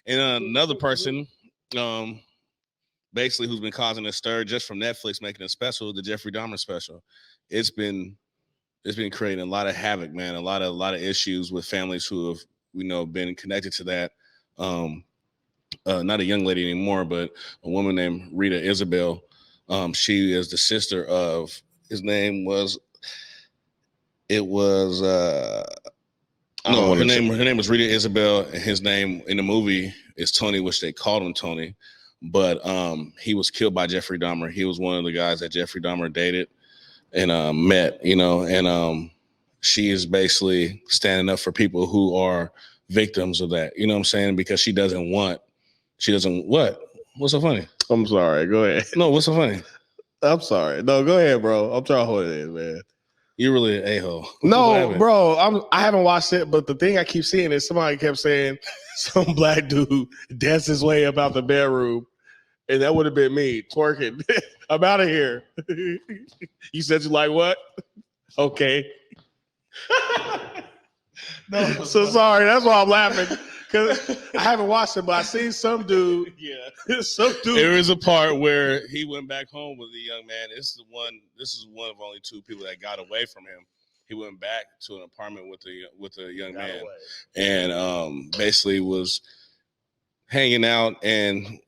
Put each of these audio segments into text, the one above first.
And another person, basically who's been causing a stir just from Netflix making a special, the Jeffrey Dahmer special. It's been creating a lot of havoc, man. A lot of issues with families who have been connected to that. Not a young lady anymore, but a woman named Rita Isabel. She is the sister of her name was Rita Isabel, and his name in the movie is Tony, which they called him Tony. But he was killed by Jeffrey Dahmer. He was one of the guys that Jeffrey Dahmer dated and met, and she is basically standing up for people who are victims of that. You know what I'm saying? Because she doesn't what? What's so funny? I'm sorry. Go ahead. No, what's so funny? I'm sorry. No, go ahead, bro. I'm trying to hold it in, man. You're really an a-hole. No, bro. I haven't watched it, but the thing I keep seeing is somebody kept saying some black dude danced his way about the bedroom, and that would have been me twerking. I'm out of here. You said you like what? Okay. No, so sorry. That's why I'm laughing. Because I haven't watched it, but I seen some dude. Yeah. Some dude. There is a part where he went back home with a young man. This is one of only two people that got away from him. He went back to an apartment with a young man, and basically was hanging out, and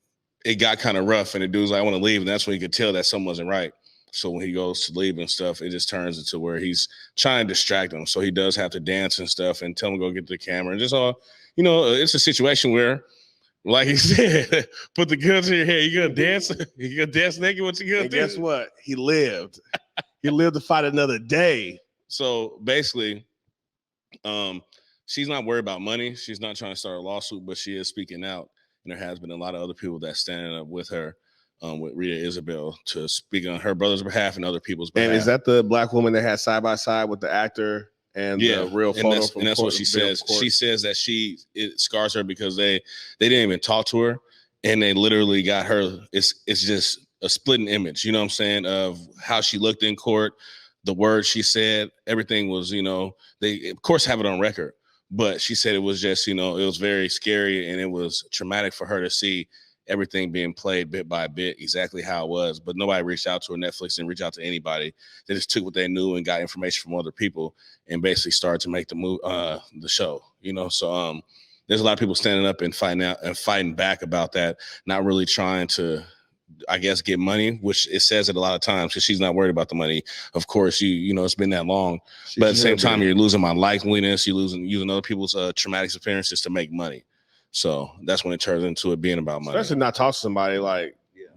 it got kind of rough. And the dude's like, "I want to leave," and that's when he could tell that something wasn't right. So when he goes to leave and stuff, it just turns into where he's trying to distract him. So he does have to dance and stuff, and tell him to go get the camera, and just all. It's a situation where, like he said, put the gun to your head. You gonna dance? You gonna dance naked? What you gonna do? Guess what? He lived. He lived to fight another day. So basically, she's not worried about money. She's not trying to start a lawsuit, but she is speaking out. And there has been a lot of other people that standing up with her, with Rita Isabel, to speak on her brother's behalf and other people's behalf. And is that the black woman that had side by side with the actor? And the real photo and that's what she says. She says that it scars her because they didn't even talk to her, and they literally got her. It's just a splitting image. You know what I'm saying, of how she looked in court, the words she said, everything was. They of course have it on record, but she said it was just it was very scary, and it was traumatic for her to see everything being played bit by bit, exactly how it was. But nobody reached out to her. Netflix didn't reach out to anybody. They just took what they knew and got information from other people and basically started to make the show. So there's a lot of people standing up and fighting back about that, not really trying to, I guess, get money, which it says it a lot of times, because she's not worried about the money. Of course, it's been that long, but at the same time, you're losing my likeliness. You're using other people's traumatic experiences to make money. So that's when it turns into it being about money. Especially not talk to somebody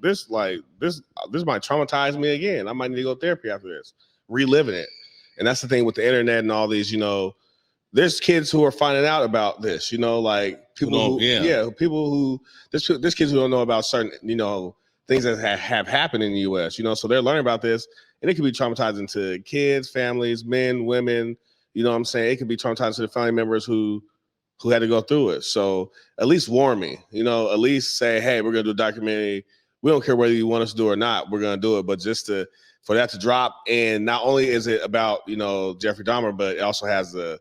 this might traumatize me again. I might need to go to therapy after this, reliving it. And that's the thing with the internet and all these, there's kids who are finding out about this, like people there's kids who don't know about certain, things that have happened in the US, so they're learning about this, and it can be traumatizing to kids, families, men, women, you know what I'm saying? It can be traumatizing to the family members who had to go through it. So at least warn me, at least say, hey, we're going to do a documentary. We don't care whether you want us to do it or not. We're going to do it. But just for that to drop. And not only is it about, Jeffrey Dahmer, but it also has the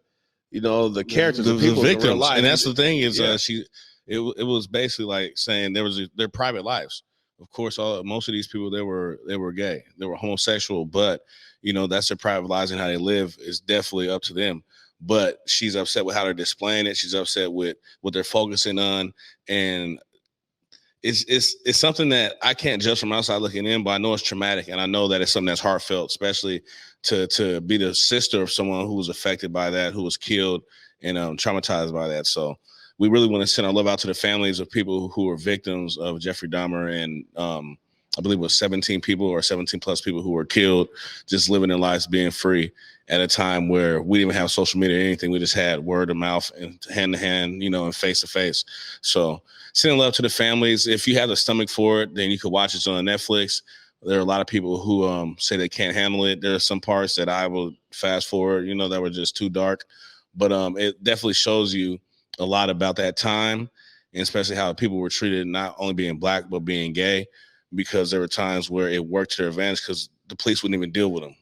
characters, the people, victims. In real life. And that's the thing is it was basically like saying their private lives. Of course, most of these people, they were gay. They were homosexual, but, that's their private lives, and how they live is definitely up to them. But she's upset with how they're displaying it. She's upset with what they're focusing on. And it's something that I can't judge from outside looking in, but I know it's traumatic. And I know that it's something that's heartfelt, especially to be the sister of someone who was affected by that, who was killed and traumatized by that. So we really want to send our love out to the families of people who were victims of Jeffrey Dahmer. And I believe it was 17 people or 17 plus people who were killed, just living their lives being free at a time where we didn't even have social media or anything. We just had word of mouth and hand to hand, and face to face. So sending love to the families. If you have the stomach for it, then you could watch it on Netflix. There are a lot of people who say they can't handle it. There are some parts that I will fast forward, that were just too dark. But it definitely shows you a lot about that time, and especially how people were treated, not only being black, but being gay, because there were times where it worked to their advantage because the police wouldn't even deal with them.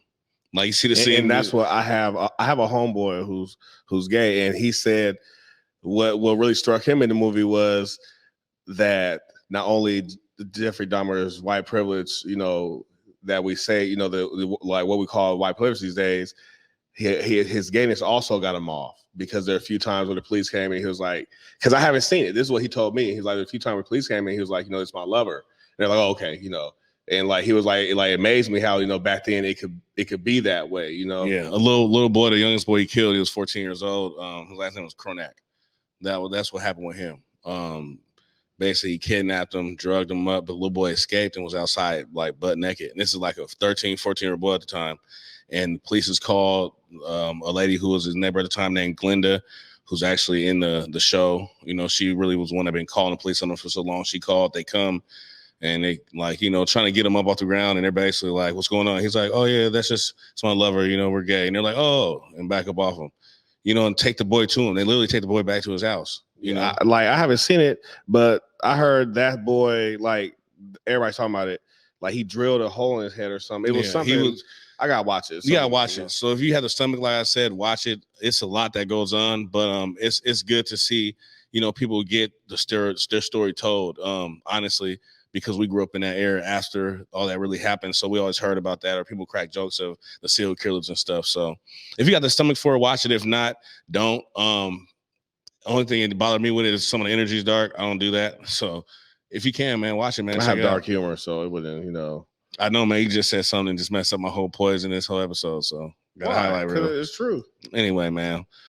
Like, you see the scene. And that's what I have a homeboy who's gay, and he said what really struck him in the movie was that not only Jeffrey Dahmer's white privilege, you know, that we say, you know, the like what we call white privilege these days, his gayness also got him off, because there are a few times when the police came and he was like, because I haven't seen it. This is what he told me. He's like, a few times when the police came in, he was like, you know, it's my lover. And they're like, oh, okay, you know. And like he was like, it amazed me how, you know, back then it could be that way, you know. Yeah, a little boy, the youngest boy he killed, he was 14 years old. His last name was Cronak. That's what happened with him. Basically he kidnapped him, drugged him up, but the little boy escaped and was outside like butt naked. And this is like a 13, 14-year-old boy at the time. And the police is called. A lady who was his neighbor at the time named Glenda, who's actually in the show. You know, she really was one that been calling the police on him for so long. She called, they come, and they like, you know, trying to get him up off the ground, and they're basically like, what's going on? He's like, oh yeah, it's my lover, you know, we're gay. And they're like, oh, and back up off him, you know, and take the boy to him. They literally take the boy back to his house. You know, I haven't seen it, but I heard that boy, like everybody's talking about it, like he drilled a hole in his head or something. It was something. I gotta watch it. You gotta watch it. So if you have the stomach, like I said, watch it. It's a lot that goes on, but it's good to see, you know, people get their story told. Honestly, because we grew up in that era after all that really happened, so we always heard about that, or people crack jokes of the serial killers and stuff. So if you got the stomach for it, watch it. If not, don't. Only thing that bothered me with it is some of the energy is dark. I don't do that. So if you can, man, watch it, man. I have dark humor, so it wouldn't, you know. I know, man. You just said something and just messed up my whole poise in this whole episode. So got to highlight real. It's true. Anyway, man.